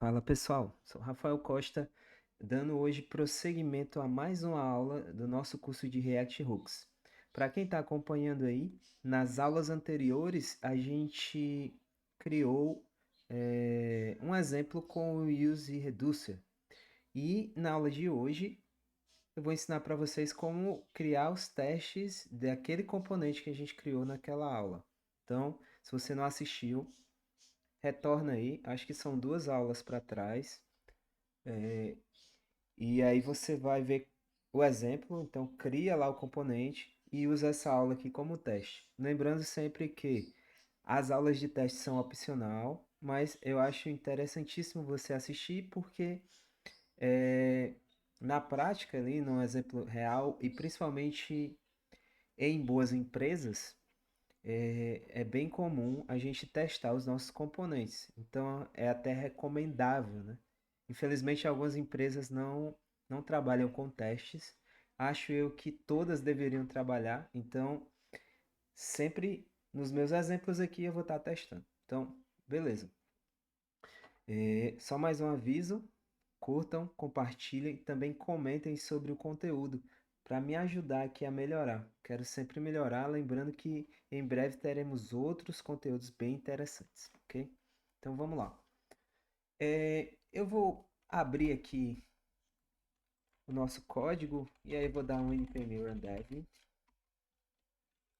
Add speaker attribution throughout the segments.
Speaker 1: Fala pessoal, sou Rafael Costa, dando hoje prosseguimento a mais uma aula do nosso curso de React Hooks. Para quem está acompanhando aí, nas aulas anteriores a gente criou um exemplo com o Use Reducer. E na aula de hoje eu vou ensinar para vocês como criar os testes daquele componente que a gente criou naquela aula. Então, se você não assistiu, retorna aí, acho que são duas aulas para trás. E aí você vai ver o exemplo, então cria lá o componente e usa essa aula aqui como teste. Lembrando sempre que as aulas de teste são opcional, mas eu acho interessantíssimo você assistir porque é, na prática ali, no exemplo real e principalmente em boas empresas, é bem comum a gente testar os nossos componentes. Então é até recomendável, né? Infelizmente algumas empresas não trabalham com testes. Acho eu que todas deveriam trabalhar. Então, sempre nos meus exemplos aqui eu vou estar testando. Então, beleza. Só mais um aviso: curtam, compartilhem, também comentem sobre o conteúdo para me ajudar aqui a melhorar. Quero sempre melhorar, lembrando que em breve teremos outros conteúdos bem interessantes, ok? Então vamos lá. Eu vou abrir aqui o nosso código e aí vou dar um npm run dev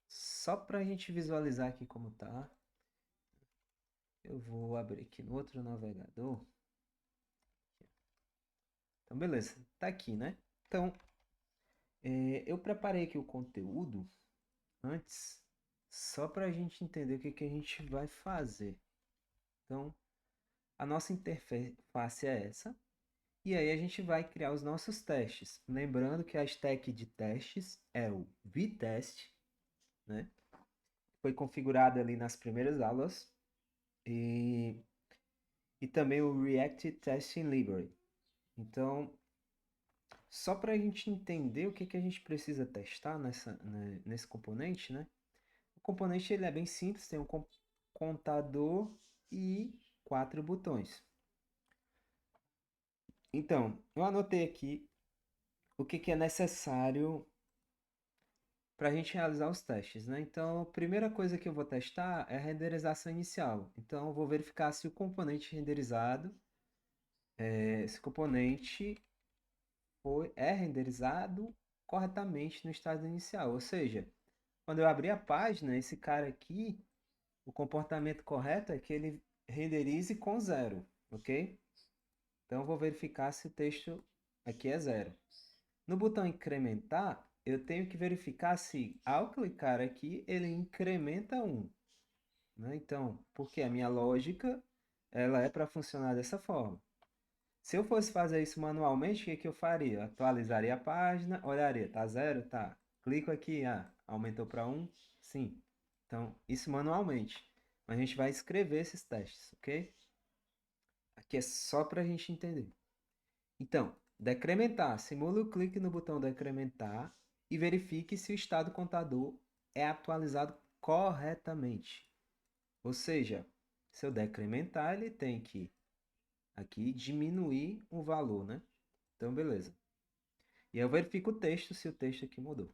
Speaker 1: só para a gente visualizar aqui como tá. Eu vou abrir aqui no outro navegador. Então beleza, tá aqui, né? Então eu preparei aqui o conteúdo antes, só para a gente entender o que a gente vai fazer. Então, a nossa interface é essa, e aí a gente vai criar os nossos testes. Lembrando que a stack de testes é o vtest, né? Foi configurado ali nas primeiras aulas, e, e também o React Testing Library. Então, só para a gente entender o que a gente precisa testar nesse componente, né? O componente ele é bem simples, tem um contador e 4 botões. Então, eu anotei aqui o que é necessário para a gente realizar os testes, né? Então, a primeira coisa que eu vou testar é a renderização inicial. Então, eu vou verificar se o componente renderizado, esse componente é renderizado corretamente no estado inicial. Ou seja, quando eu abrir a página, esse cara aqui, o comportamento correto é que ele renderize com zero, ok? Então, eu vou verificar se o texto aqui é zero. No botão incrementar, eu tenho que verificar se, ao clicar aqui, ele incrementa 1. Né? Então, porque a minha lógica ela é para funcionar dessa forma. Se eu fosse fazer isso manualmente, o que eu faria? Eu atualizaria a página, olharia, tá zero? Tá. Clico aqui, aumentou para 1? Sim. Então, isso manualmente. Mas a gente vai escrever esses testes, ok? Aqui é só para a gente entender. Então, decrementar. Simule o clique no botão decrementar e verifique se o estado contador é atualizado corretamente. Ou seja, se eu decrementar, ele tem que aqui diminuir o valor, né? Então, beleza. E eu verifico o texto se o texto aqui mudou.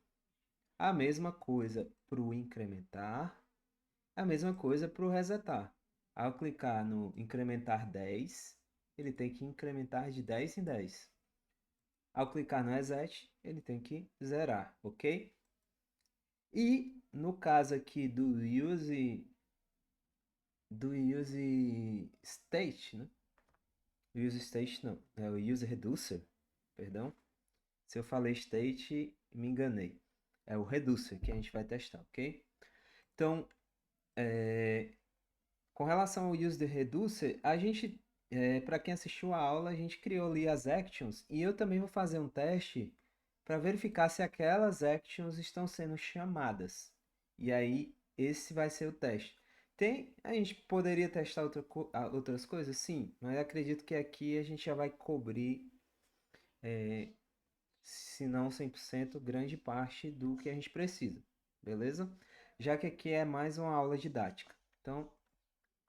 Speaker 1: A mesma coisa para o incrementar, a mesma coisa para o resetar. Ao clicar no incrementar 10, ele tem que incrementar de 10 em 10. Ao clicar no reset, ele tem que zerar, ok? E no caso aqui do use state, né? Use state não, é o use reducer, perdão. Se eu falei state, me enganei. É o reducer que a gente vai testar, ok? Então, com relação ao use the reducer, a gente, para quem assistiu a aula, a gente criou ali as actions e eu também vou fazer um teste para verificar se aquelas actions estão sendo chamadas. E aí, esse vai ser o teste. A gente poderia testar outras coisas? Sim, mas acredito que aqui a gente já vai cobrir, se não 100%, grande parte do que a gente precisa, beleza? Já que aqui é mais uma aula didática. Então,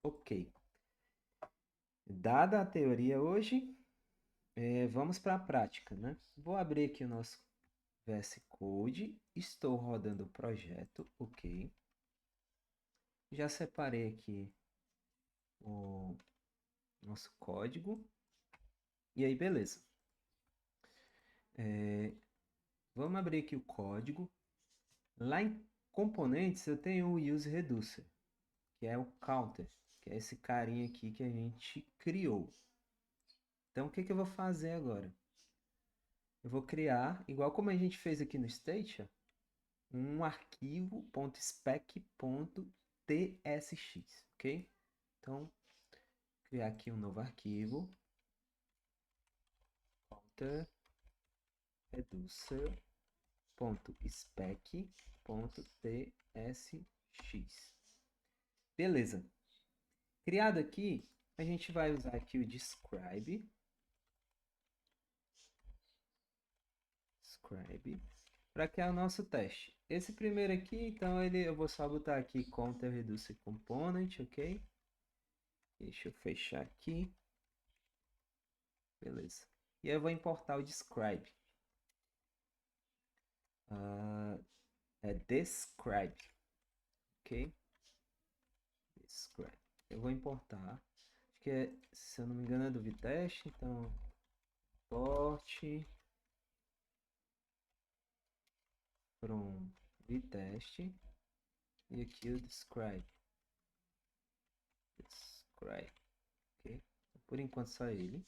Speaker 1: ok. Dada a teoria hoje, vamos para a prática, né? Vou abrir aqui o nosso VS Code, estou rodando o projeto, ok. Já separei aqui o nosso código. E aí, beleza. Vamos abrir aqui o código. Lá em componentes eu tenho o use reducer, que é o counter, que é esse carinha aqui que a gente criou. Então o que eu vou fazer agora? Eu vou criar, igual como a gente fez aqui no state, ó, um arquivo .spec.tsx, ok? Então, criar aqui um novo arquivo, counter reducer.spec.tsx. Beleza. Criado aqui, a gente vai usar aqui o describe para criar o nosso teste. Esse primeiro aqui, então eu vou só botar aqui counter reduce component, ok? Deixa eu fechar aqui. Beleza. E eu vou importar o describe. É describe, ok? Describe. Eu vou importar. Acho que é, se eu não me engano, é do Vitest, então import from Vitest e aqui o describe. Describe, ok? Por enquanto só ele.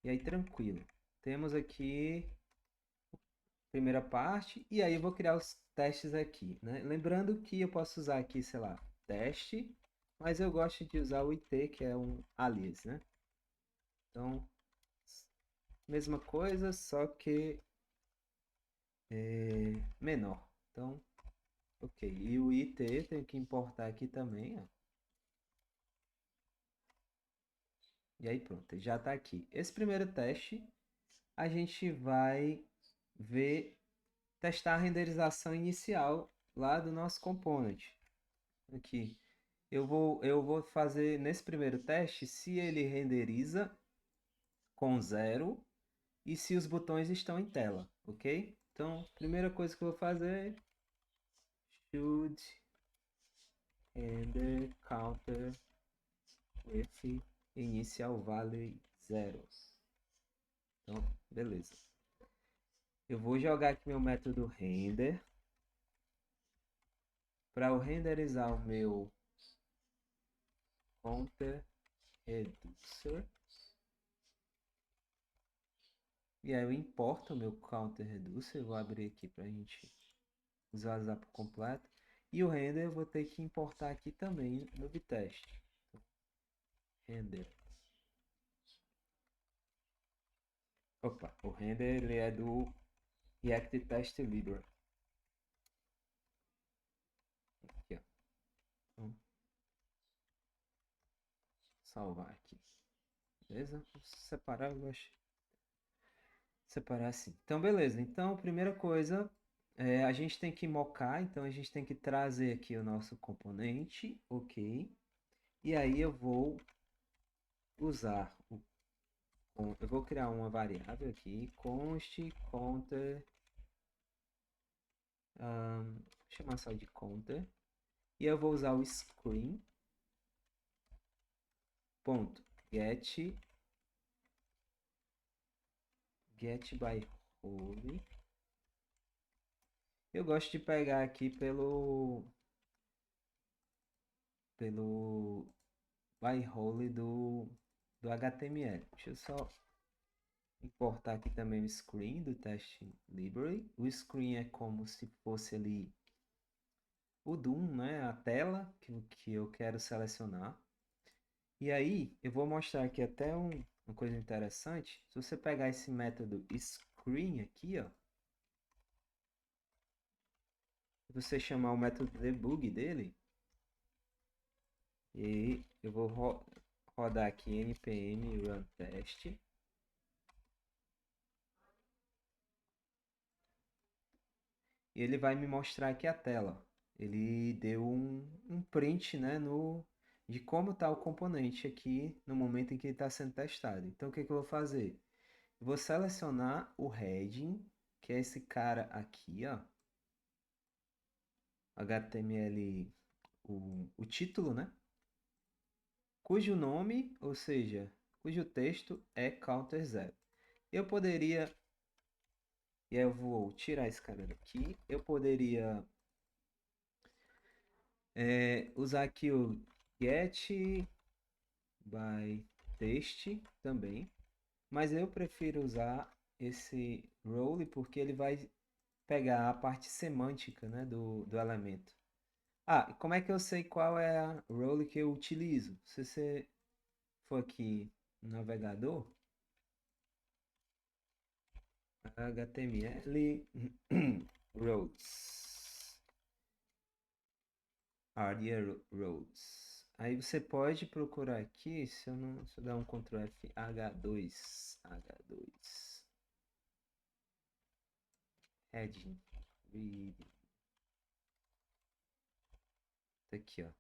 Speaker 1: E aí tranquilo. Temos aqui primeira parte e aí eu vou criar os testes aqui, né? Lembrando que eu posso usar aqui, sei lá, teste, mas eu gosto de usar o it, que é um alias, né? Então, mesma coisa, só que menor. Então, ok. E o it eu tenho que importar aqui também, ó. E aí pronto, já está aqui. Esse primeiro teste, a gente vai ver, testar a renderização inicial lá do nosso component. Aqui. Eu vou fazer nesse primeiro teste se ele renderiza com 0 e se os botões estão em tela, ok? Então, primeira coisa que eu vou fazer, should render counter with initial value 0. Então, beleza. Eu vou jogar aqui meu método render para renderizar o meu counter reducer. E aí eu importo o meu counter reducer. Eu vou abrir aqui para a gente visualizar por completo. E o render eu vou ter que importar aqui também no Vitest. Render. Opa, o render ele é do React Test Library. Aqui, ó. Então, salvar aqui. Beleza? Vou separar, eu gosto de separar assim. Então, beleza. Então, primeira coisa, a gente tem que mocar. Então, a gente tem que trazer aqui o nosso componente. Ok. E aí eu vou usar eu vou criar uma variável aqui, const counter, chamar só de counter, e eu vou usar o screen ponto get by role. Eu gosto de pegar aqui pelo by role do HTML. Deixa eu só importar aqui também o screen do test library. O screen é como se fosse ali o DOM, né? A tela que eu quero selecionar. E aí, eu vou mostrar aqui até uma coisa interessante. Se você pegar esse método screen aqui, ó, você chamar o método debug dele, e eu vou rodar aqui npm run test. E ele vai me mostrar aqui a tela. Ele deu um print, né, de como está o componente aqui no momento em que ele está sendo testado. Então, o que que eu vou fazer? Eu vou selecionar o heading, que é esse cara aqui, ó. HTML, o título, né? Cujo nome, ou seja, cujo texto é counter 0. Eu poderia, e aí eu vou tirar esse cara daqui, eu poderia usar aqui o get by text também, mas eu prefiro usar esse role porque ele vai pegar a parte semântica, né, do elemento. Ah, e como é que eu sei qual é a role que eu utilizo? Se você for aqui no navegador, HTML roles, area roles. Aí você pode procurar aqui, se eu dar um Ctrl F, H2, heading, read, tá aqui, ó.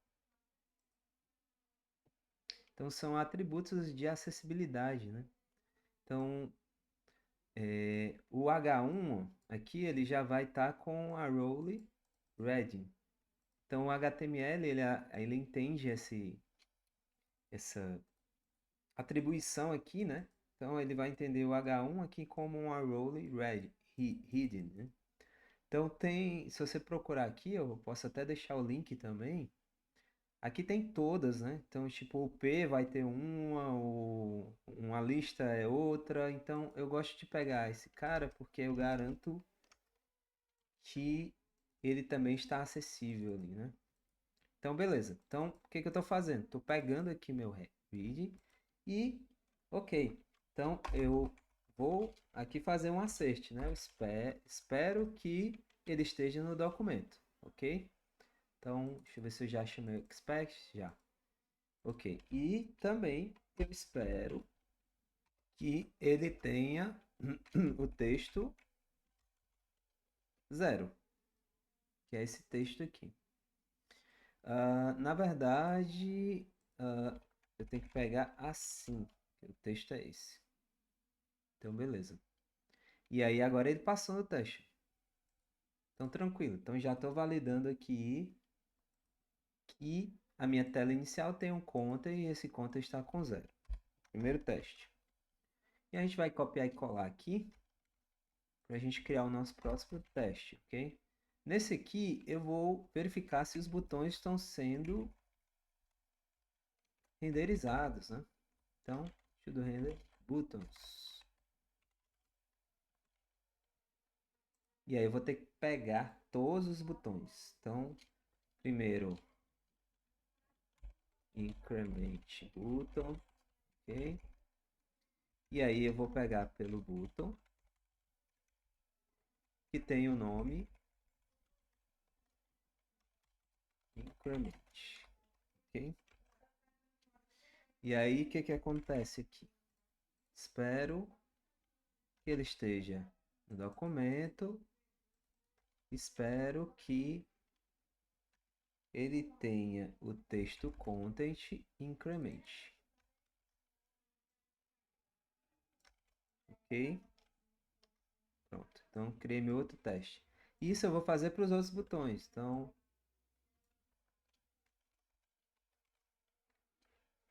Speaker 1: Então são atributos de acessibilidade, né? Então o H1 aqui ele já vai estar com a role ready. Então o HTML ele entende essa atribuição aqui, né? Então ele vai entender o H1 aqui como uma role ready, hidden, né? Então se você procurar aqui, eu posso até deixar o link também. Aqui tem todas, né? Então, tipo, o P vai ter uma lista é outra. Então, eu gosto de pegar esse cara porque eu garanto que ele também está acessível ali, né? Então, beleza. Então, o que que eu estou fazendo? Estou pegando aqui meu read e, ok. Então, eu vou aqui fazer um assert, né? Eu espero que ele esteja no documento, ok? Então, deixa eu ver se eu já achei meu expect, já. Ok. E também eu espero que ele tenha o texto 0, que é esse texto aqui. Na verdade, eu tenho que pegar assim, que o texto é esse. Então, beleza. E aí, agora ele passou no teste. Então, tranquilo. Então, já estou validando aqui que a minha tela inicial tem um conta e esse conta está com 0. Primeiro teste. E a gente vai copiar e colar aqui para a gente criar o nosso próximo teste, ok? Nesse aqui, eu vou verificar se os botões estão sendo renderizados, né? Então, should render buttons. E aí eu vou ter que pegar todos os botões. Então, primeiro, increment button, ok? E aí eu vou pegar pelo button que tem o nome increment, ok? E aí o que que acontece aqui? Espero que ele esteja no documento. Espero que ele tenha o texto content increment. Ok? Pronto. Então, criei meu outro teste. Isso eu vou fazer para os outros botões. Então,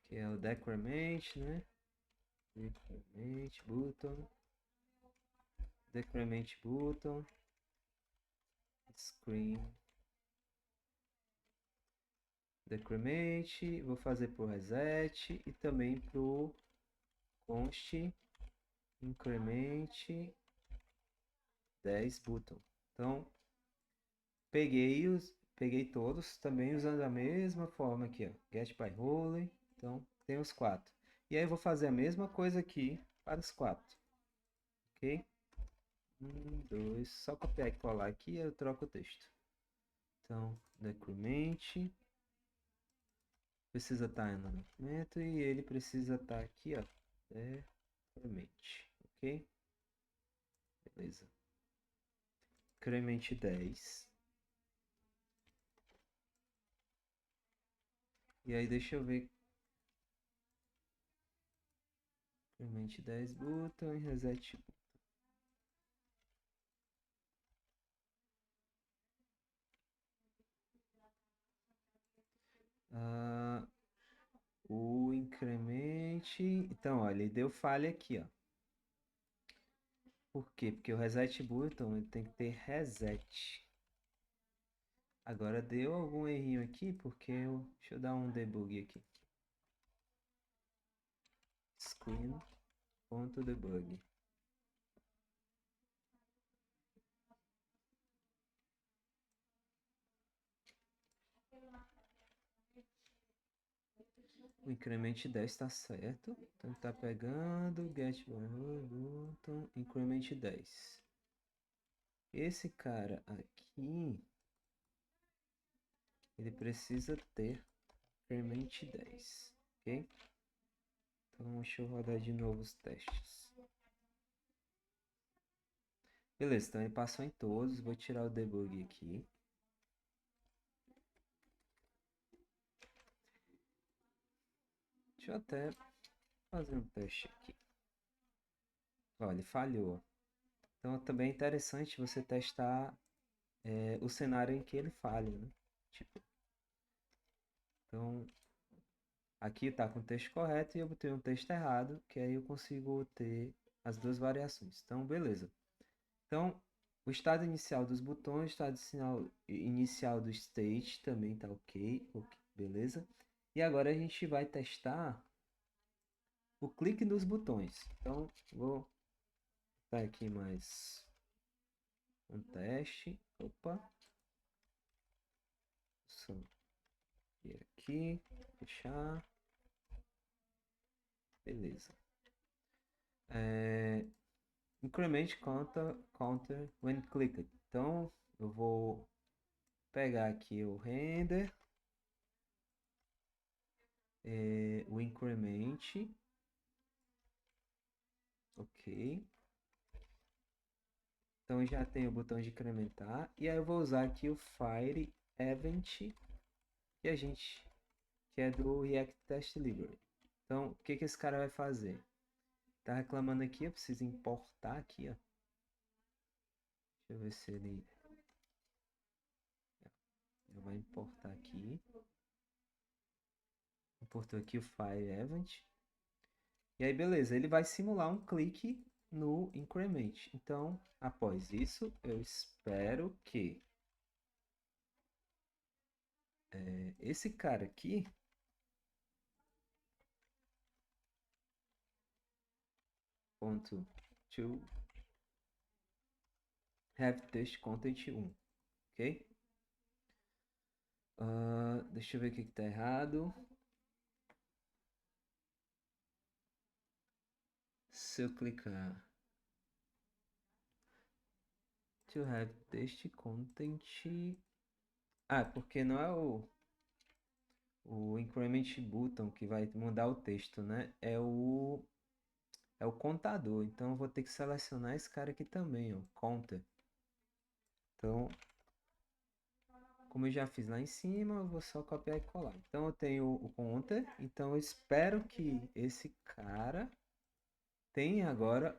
Speaker 1: que é o decrement, né? Decrement button. Decrement button. Screen. Decrement. Vou fazer para o reset e também para o const increment 10 button. Então, peguei todos, também usando a mesma forma aqui, ó, get by role. Então, tem os 4. E aí eu vou fazer a mesma coisa aqui para os 4. Ok? 2, só copiar e colar aqui e eu troco o texto. Então, decrement precisa estar no documento e ele precisa estar aqui, ó, decrement, ok? Beleza. Increment 10. E aí deixa eu ver. Increment 10 button e reset. Ah, o incremente. Então, olha, ele deu falha aqui, ó. Por quê? Porque o reset button ele tem que ter reset. Agora deu algum errinho aqui, porque eu. Deixa eu dar um debug aqui. Screen.debug. O increment 10 está certo. Então tá pegando. Get button. Increment 10. Esse cara aqui. Ele precisa ter increment 10. Ok? Então deixa eu rodar de novo os testes. Beleza, então ele passou em todos. Vou tirar o debug aqui. Deixa eu até fazer um teste aqui. Olha, ele falhou. Então também é interessante você testar o cenário em que ele falha, né? Tipo, então aqui está com o texto correto e eu botei um texto errado, que aí eu consigo ter as duas variações. Então, beleza. Então, o estado inicial dos botões, o estado inicial do state também está ok, beleza. E agora a gente vai testar o clique nos botões. Então, vou dar aqui mais um teste. Opa. Só ir aqui, fechar. Beleza. Increment counter when clicked. Então, eu vou pegar aqui o render, o increment, ok. Então já tem o botão de incrementar e aí eu vou usar aqui o Fire Event que é do React Test Library. Então, o que esse cara vai fazer? Tá reclamando aqui, eu preciso importar aqui, ó. Deixa eu ver se ele vai importar aqui. Importou aqui o Fire Event. E aí, beleza, ele vai simular um clique no increment. Então, após isso, eu espero que esse cara aqui ponto to have test content 1, ok? Deixa eu ver o que está errado. Se eu clicar to have test content, porque não é o increment button que vai mudar o texto, né? É o contador. Então eu vou ter que selecionar esse cara aqui também, ó, counter. Então, como eu já fiz lá em cima, eu vou só copiar e colar. Então eu tenho o counter, então eu espero que esse cara tenha agora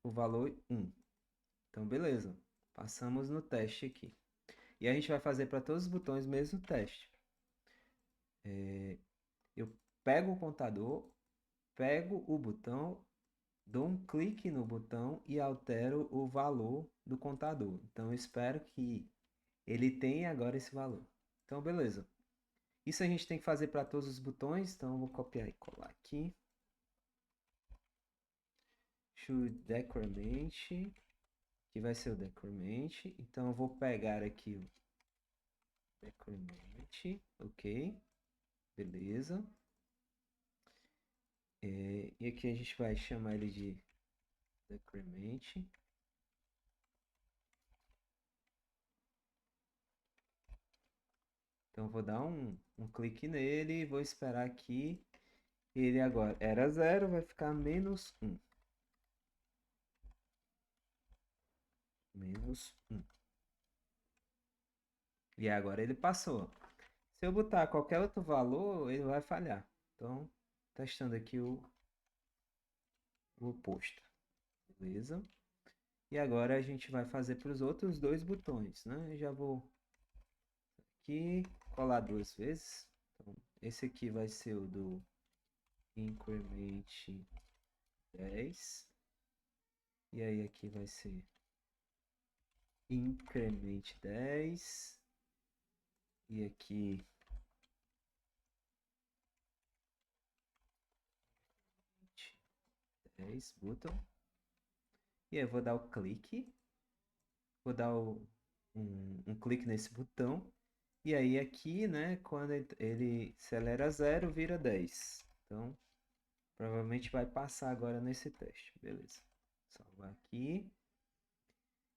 Speaker 1: o valor 1. Então beleza, passamos no teste aqui. E a gente vai fazer para todos os botões o mesmo teste. Eu pego o contador, pego o botão, dou um clique no botão e altero o valor do contador. Então eu espero que ele tenha agora esse valor. Então beleza. Isso a gente tem que fazer para todos os botões, então eu vou copiar e colar aqui. To decrement, que vai ser o decrement. Então eu vou pegar aqui o decrement, ok, beleza. E aqui a gente vai chamar ele de decrement. Então eu vou dar um clique nele e vou esperar aqui. Ele agora era 0, vai ficar menos 1. Menos 1. E agora ele passou. Se eu botar qualquer outro valor, ele vai falhar. Então, testando aqui o oposto. Beleza? E agora a gente vai fazer para os outros dois botões, né? Eu já vou aqui colar duas vezes. Então, esse aqui vai ser o do increment 10. E aí aqui vai ser increment 10. E aqui 10 button. E aí eu vou dar o clique. Vou dar um clique nesse botão. E aí aqui, né, quando ele acelera 0, vira 10. Então, provavelmente vai passar agora nesse teste. Beleza. Salvar aqui.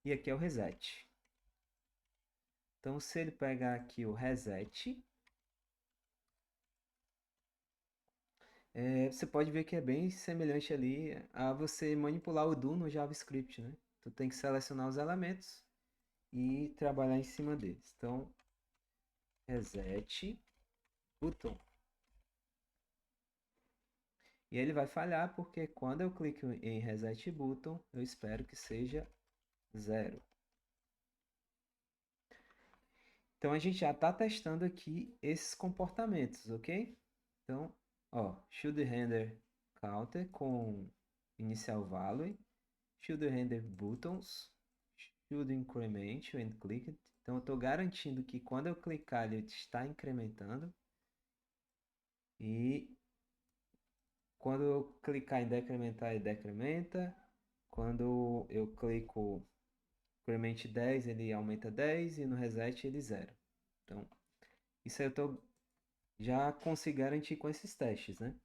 Speaker 1: E aqui é o reset. Então, se ele pegar aqui o reset, você pode ver que é bem semelhante ali a você manipular o do no JavaScript, né? Tu tem que selecionar os elementos e trabalhar em cima deles. Então, reset button. E ele vai falhar porque quando eu clico em reset button, eu espero que seja 0. Então a gente já está testando aqui esses comportamentos, ok? Então, ó, should render counter com inicial value, should render buttons, should increment when clicked. Então eu estou garantindo que quando eu clicar ele está incrementando. E quando eu clicar em decrementar, ele decrementa. Quando eu clico increment 10, ele aumenta 10 e no reset ele 0. Então, isso aí eu tô, já consigo garantir com esses testes, né?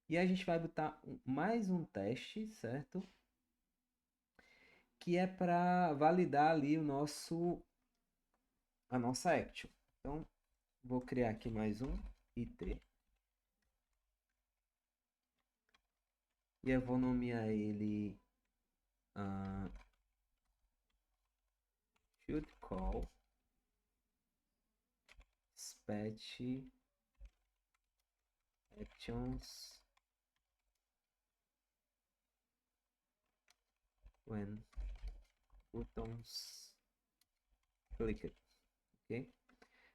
Speaker 1: E a gente vai botar mais um teste, certo? Que é para validar ali a nossa action. Então, vou criar aqui mais um IT. E eu vou nomear ele should call dispatch actions when buttons clicked, ok?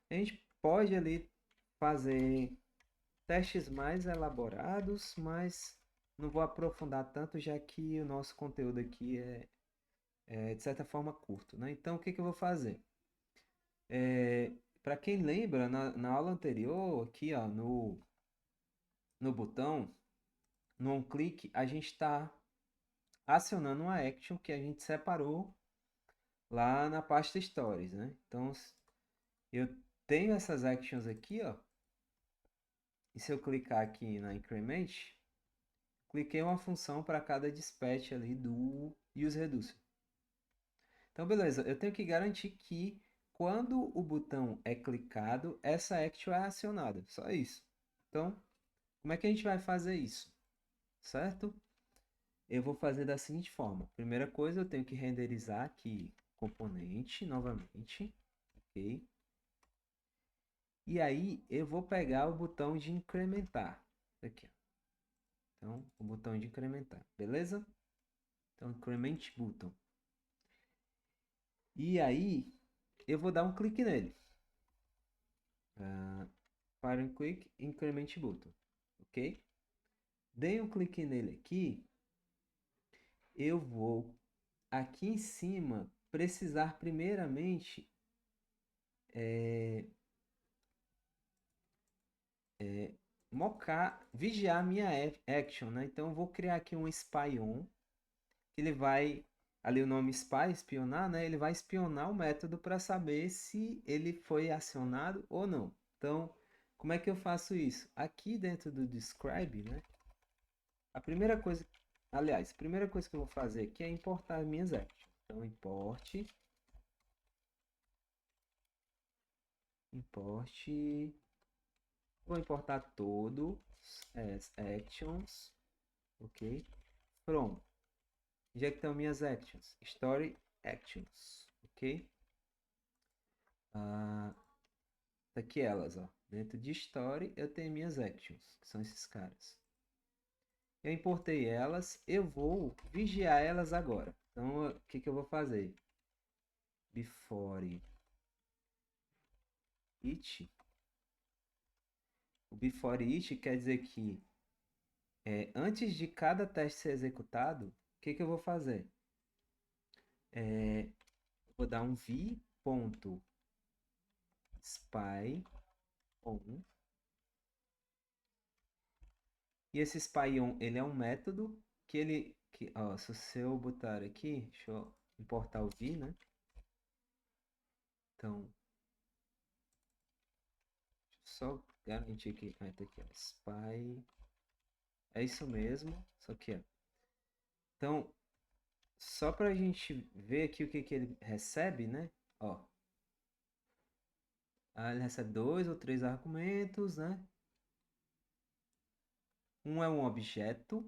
Speaker 1: A gente pode ali fazer testes mais elaborados, mas não vou aprofundar tanto, já que o nosso conteúdo aqui é de certa forma curto, né? Então, o que que eu vou fazer? Para quem lembra, na aula anterior, aqui ó, no botão, no on-click, a gente está acionando uma action que a gente separou lá na pasta Stories, né? Então, eu tenho essas actions aqui, ó, e se eu clicar aqui na Increment, cliquei uma função para cada dispatch ali do useReducer. Então, beleza, eu tenho que garantir que quando o botão é clicado, essa action é acionada. Só isso. Então, como é que a gente vai fazer isso? Certo? Eu vou fazer da seguinte forma. Primeira coisa, eu tenho que renderizar aqui componente novamente. Ok? E aí, eu vou pegar o botão de incrementar. Aqui, ó. Então, o botão de incrementar. Beleza? Então, increment button. E aí, eu vou dar um clique nele. Para um click, increment button. Ok? Dei um clique nele aqui. Eu vou aqui em cima precisar primeiramente mocar, vigiar minha action, né? Então eu vou criar aqui um spy on, que ele vai, ali o nome spy, espionar, né? Ele vai espionar o método para saber se ele foi acionado ou não. Então, como é que eu faço isso? Aqui dentro do describe, né? A primeira coisa, aliás, a primeira coisa que eu vou fazer aqui é importar minhas actions. Então, vou importar todos as actions, ok? From, onde é que estão minhas actions? Story actions, ok? Tá aqui elas, ó. Dentro de Story, eu tenho minhas actions, que são esses caras. Eu importei elas, eu vou vigiar elas agora. Então, o que eu vou fazer? Before it. O before it quer dizer que antes de cada teste ser executado, o que eu vou fazer? Vou dar um v.spy on. E esse spy on, ele é um método ó, se eu botar aqui, deixa eu importar o v, né? Então, só garantir que tá aqui, ó, spy. É isso mesmo, só que, ó. Então, só pra gente ver aqui o que ele recebe, né? Ó. Ele recebe 2 ou 3 argumentos, né? Um é um objeto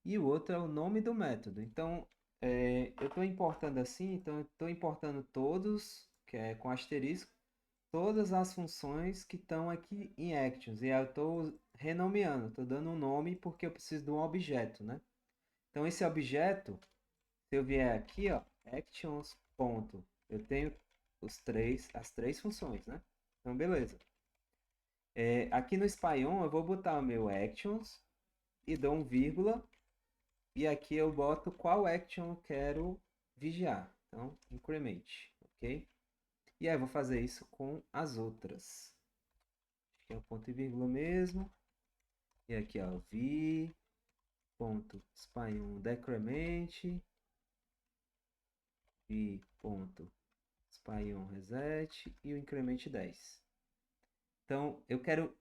Speaker 1: e o outro é o nome do método. Então, eu estou importando assim, então eu estou importando todos, que é com asterisco, todas as funções que estão aqui em actions. E aí eu estou renomeando, estou dando um nome porque eu preciso de um objeto, né? Então, esse objeto, se eu vier aqui, ó, actions, ponto, eu tenho as três funções, né? Então, beleza. Aqui no SpyOn eu vou botar o meu actions e dou um vírgula. E aqui eu boto qual action eu quero vigiar. Então, increment, ok? E aí eu vou fazer isso com as outras. Acho que é o ponto e vírgula mesmo. E aqui, ó, v.spy1 decrement, v.spy1 reset e o increment 10. Então, eu quero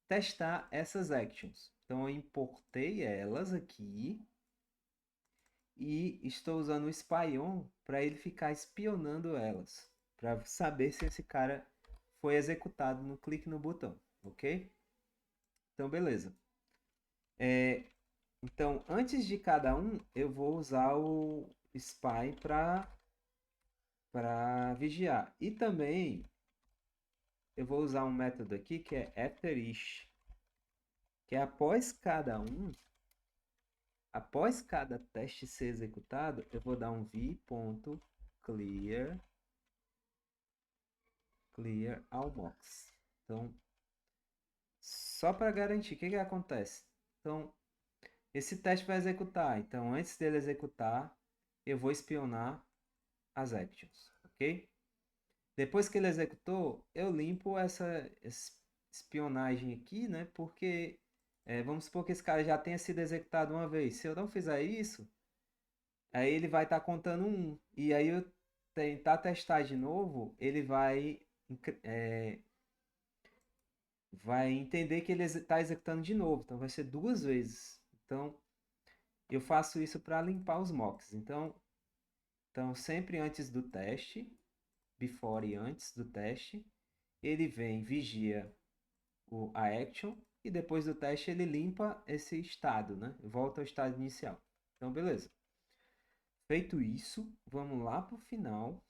Speaker 1: testar essas actions. Então, eu importei elas aqui e estou usando o SpyOn para ele ficar espionando elas, para saber se esse cara foi executado no clique no botão, ok? Então, beleza. Então, antes de cada um, eu vou usar o Spy para vigiar. E também eu vou usar um método aqui que é after each, que é após cada teste ser executado, eu vou dar um v.clear all mocks. Então, só para garantir, o que acontece? Então, esse teste vai executar. Então, antes dele executar, eu vou espionar as actions, ok? Depois que ele executou, eu limpo essa espionagem aqui, né? Porque vamos supor que esse cara já tenha sido executado uma vez. Se eu não fizer isso, aí ele vai estar contando um. E aí eu tentar testar de novo, ele vai entender que ele está executando de novo. Então vai ser duas vezes. Então eu faço isso para limpar os mocks. Então sempre antes do teste, before e antes do teste, ele vem, vigia a action e depois do teste ele limpa esse estado, né? Volta ao estado inicial. Então beleza. Feito isso, vamos lá para o final,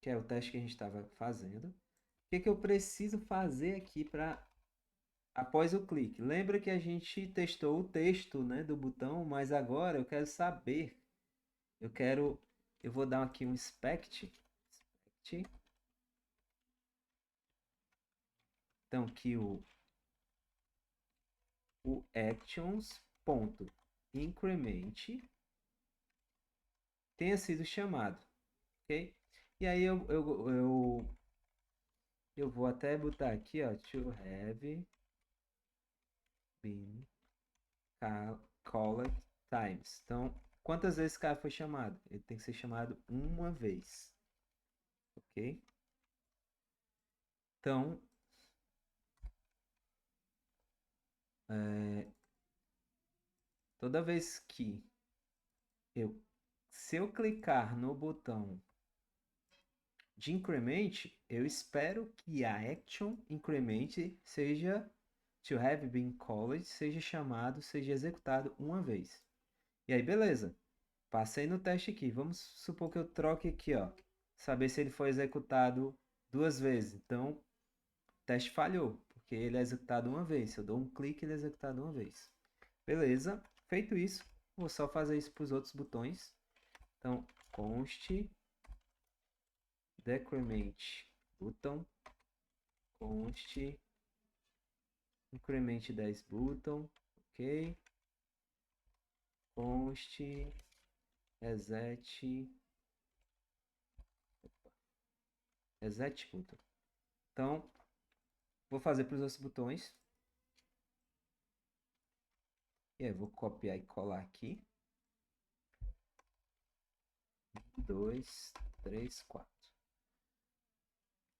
Speaker 1: que é o teste que a gente estava fazendo. O que eu preciso fazer aqui para após o clique? Lembra que a gente testou o texto, né, do botão, mas agora eu quero saber, eu vou dar aqui um inspect. Então que o actions ponto increment tenha sido chamado, ok? E aí eu vou até botar aqui, ó, to have been called times. Então, quantas vezes esse cara foi chamado? Ele tem que ser chamado uma vez, ok? Então, toda vez que se eu clicar no botão de increment, eu espero que a action increment seja to have been called, seja chamado, seja executado uma vez. E aí, beleza. Passei no teste aqui. Vamos supor que eu troque aqui, ó. Saber se ele foi executado duas vezes. Então, teste falhou, porque ele é executado uma vez. Se eu dou um clique, ele é executado uma vez. Beleza. Feito isso, vou só fazer isso para os outros botões. Então, const decrement button, const increment 10 button, ok, const reset button. Então, vou fazer para os outros botões. E aí, vou copiar e colar aqui. 2, 3, 4.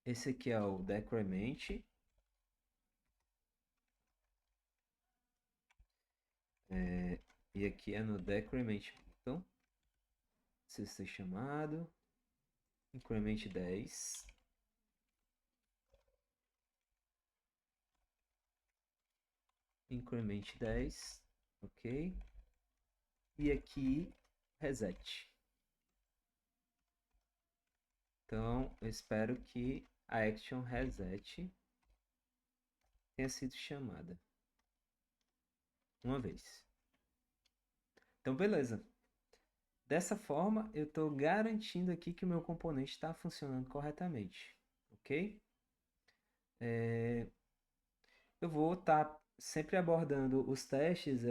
Speaker 1: Esse aqui é o decrement. E aqui é no decrement button. Ser chamado. Increment 10. Increment 10. Ok. E aqui, reset. Então, eu espero que a action reset tenha sido chamada uma vez. Então, beleza. Dessa forma, eu estou garantindo aqui que o meu componente está funcionando corretamente, ok? Eu vou estar sempre abordando os testes.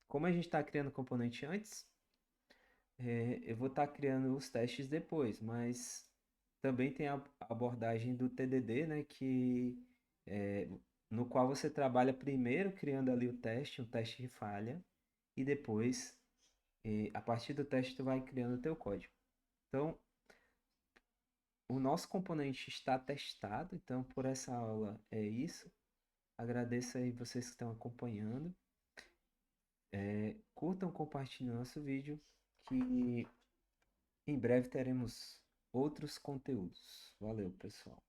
Speaker 1: Como a gente está criando componente antes, eu vou estar criando os testes depois, mas também tem a abordagem do TDD, né, é, no qual você trabalha primeiro criando ali o teste, um teste de falha, e depois, a partir do teste, tu vai criando o teu código. Então, o nosso componente está testado, então por essa aula é isso. Agradeço aí vocês que estão acompanhando. Curtam, compartilhem o nosso vídeo, que em breve teremos outros conteúdos. Valeu, pessoal.